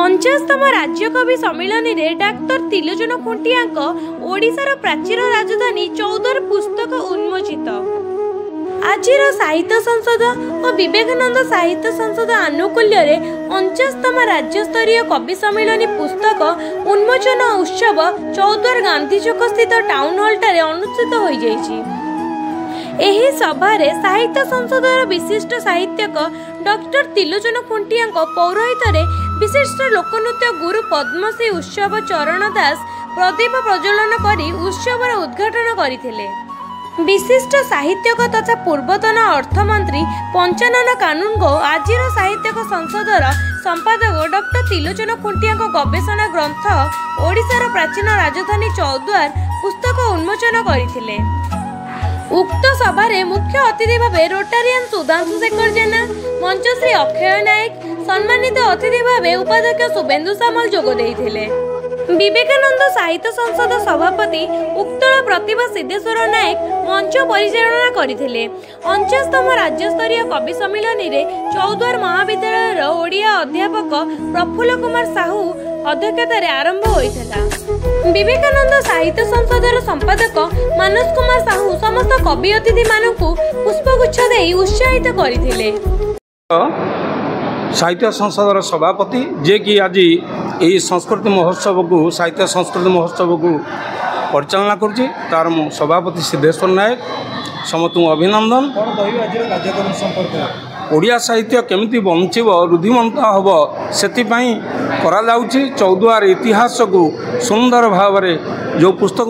ଅଣଚାଶତମ ରାଜ୍ୟ କବି ସମ୍ମିଳନୀରେ ଡାକ୍ତର ତ୍ରିଲୋଚନ ଖୁଣ୍ଟିଆଙ୍କ ଓଡ଼ିଶାର ପ୍ରାଚୀନ ରାଜଧାନୀ ଚୌଦ୍ୱାର ପୁସ୍ତକ ଉନ୍ମୋଚିତ। ଆଜିର ସାହିତ୍ୟ ସଂସଦ ଓ ବିବେକାନନ୍ଦ ସାହିତ୍ୟ ସଂସଦ ଆନୁକୂଲ୍ୟରେ 49ତମ ରାଜ୍ୟସ୍ତରୀୟ କବି ସମ୍ମିଳନୀ ପୁସ୍ତକ ଉନ୍ମୋଚନ ଉତ୍ସବ ଚୌଦ୍ୱାର ଗାନ୍ଧୀ ଛକ ସ୍ଥିତ ଟାଉନ୍ ହଲ୍ଠାରେ ଅନୁଷ୍ଠିତ ହୋଇଯାଇଛି। ଏହି ସଭାରେ ସାହିତ୍ୟ ସଂସଦର ବିଶିଷ୍ଟ ସାହିତ୍ୟକ ଡକ୍ଟର ତ୍ରିଲୋଚନ ଖୁଣ୍ଟିଆଙ୍କ ପୌରୋହିତ୍ୟରେ ବିଶିଷ୍ଟ ଲୋକନୃତ୍ୟ ଗୁରୁ ପଦ୍ମଶ୍ରୀ ଉତ୍ସବ ଚରଣ ଦାସ ପ୍ରଦୀପ ପ୍ରଜ୍ୱଳନ କରି ଉତ୍ସବର ଉଦ୍ଘାଟନ କରିଥିଲେ। ବିଶିଷ୍ଟ ସାହିତ୍ୟକ ତଥା ପୂର୍ବତନ ଅର୍ଥମନ୍ତ୍ରୀ ପଞ୍ଚାନନ କାନୁନଗୋ ଆଜିର ସାହିତ୍ୟକ ସଂସଦର ସମ୍ପାଦକ ଡକ୍ଟର ତ୍ରିଲୋଚନ ଖୁଣ୍ଟିଆଙ୍କ ଗବେଷଣା ଗ୍ରନ୍ଥ ଓଡ଼ିଶାର ପ୍ରାଚୀନ ରାଜଧାନୀ ଚୌଦ୍ୱାର ପୁସ୍ତକ ଉନ୍ମୋଚନ କରିଥିଲେ। ଉକ୍ତ ସଭାରେ ମୁଖ୍ୟ ଅତିଥି ଭାବେ ରୋଟାରିଆନ୍ ସୁଧାଂଶୁ ଶେଖର ଜେନା, ମଞ୍ଚଶ୍ରୀ ଅକ୍ଷୟ ନାୟକ, ସମ୍ମାନିତ ଅତିଥି ଭାବେ ଉପାଧ୍ୟକ୍ଷ ଶୁଭେନ୍ଦୁ ସାମଲ ଯୋଗ ଦେଇଥିଲେ। ବିବେକାନନ୍ଦ ସାହିତ୍ୟ ସଂସଦ ସଭାପତି ଉକ୍ତଳ ପ୍ରତିଭା ସିଦ୍ଧେଶ୍ୱର ନାୟକ ମଞ୍ଚ ପରିଚାଳନା କରିଥିଲେ। 49ତମ ରାଜ୍ୟସ୍ତରୀୟ କବି ସମ୍ମିଳନୀରେ ଚୌଦ୍ୱାର ମହାବିଦ୍ୟାଳୟର ଓଡ଼ିଆ ଅଧ୍ୟାପକ ପ୍ରଫୁଲ୍ଲ କୁମାର ସାହୁ ଅଧ୍ୟକ୍ଷତାରେ ଆରମ୍ଭ ହୋଇଥିଲା। ବିବେକାନନ୍ଦ ସାହିତ୍ୟ ସଂସଦର ସମ୍ପାଦକ ମାନସ କୁମାର ସାହୁ ସମସ୍ତ କବି ଅତିଥିମାନଙ୍କୁ ପୁଷ୍ପଗୁଚ୍ଛ ଦେଇ ଉତ୍ସାହିତ କରିଥିଲେ। साहित्य संसदर सभापति जे कि आज यही संस्कृति महोत्सव को साहित्य संस्कृति महोत्सव को परिचालना करुच्ची तार सभापति सिद्धेश्वर नायक समस्त अभिनंदन। ओडिया साहित्य केमिति बंचिब रुद्धिमंत हम से चौद्वार इतिहास को सुंदर भाव जो पुस्तक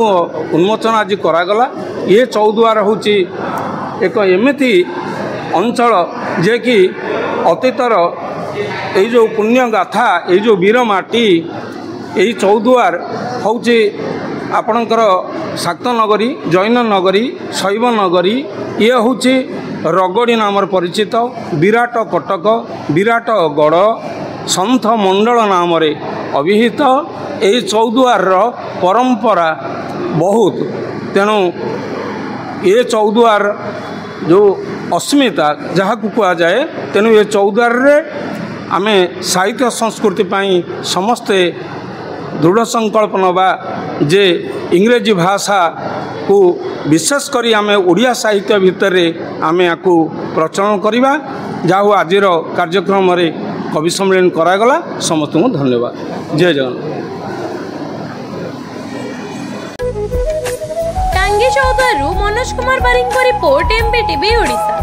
उन्मोचन आज करागला। ये चौद्वार हूँ एक एमती अंचल जे कि अतीतर ये जो पुण्य गाथा ये जो वीर माटी यही चौद्वार हूँ आपणकर शाक्त नगरी, जैन नगरी, शैव नगरी, ये हूँ रगड़ी नाम परिचित विराट कटक, विराट गढ़, सन्थ मंडल नाम अभिहित यही चौद्वार परंपरा बहुत। तेणु ये चौद्वार जो अस्मिता जहाँ को कह जाए, तेणु ये चौद्वार रे आमे साहित्य संस्कृति पाई समस्ते दृढ़ संकल्प नवा जे इंग्रेजी भाषा को विशेष करी आमे ओडिया साहित्य भितर आमे याकू प्रचलन करिबा। जाहु आजिर कार्यक्रम रे कवि सम्मेलन करागला। समस्त को धन्यवाद। जय जगन्नाथ। टांगी चौद्वार मनोज कुमार बारिंग रिपोर्ट, एमबीटीवी ओडिशा।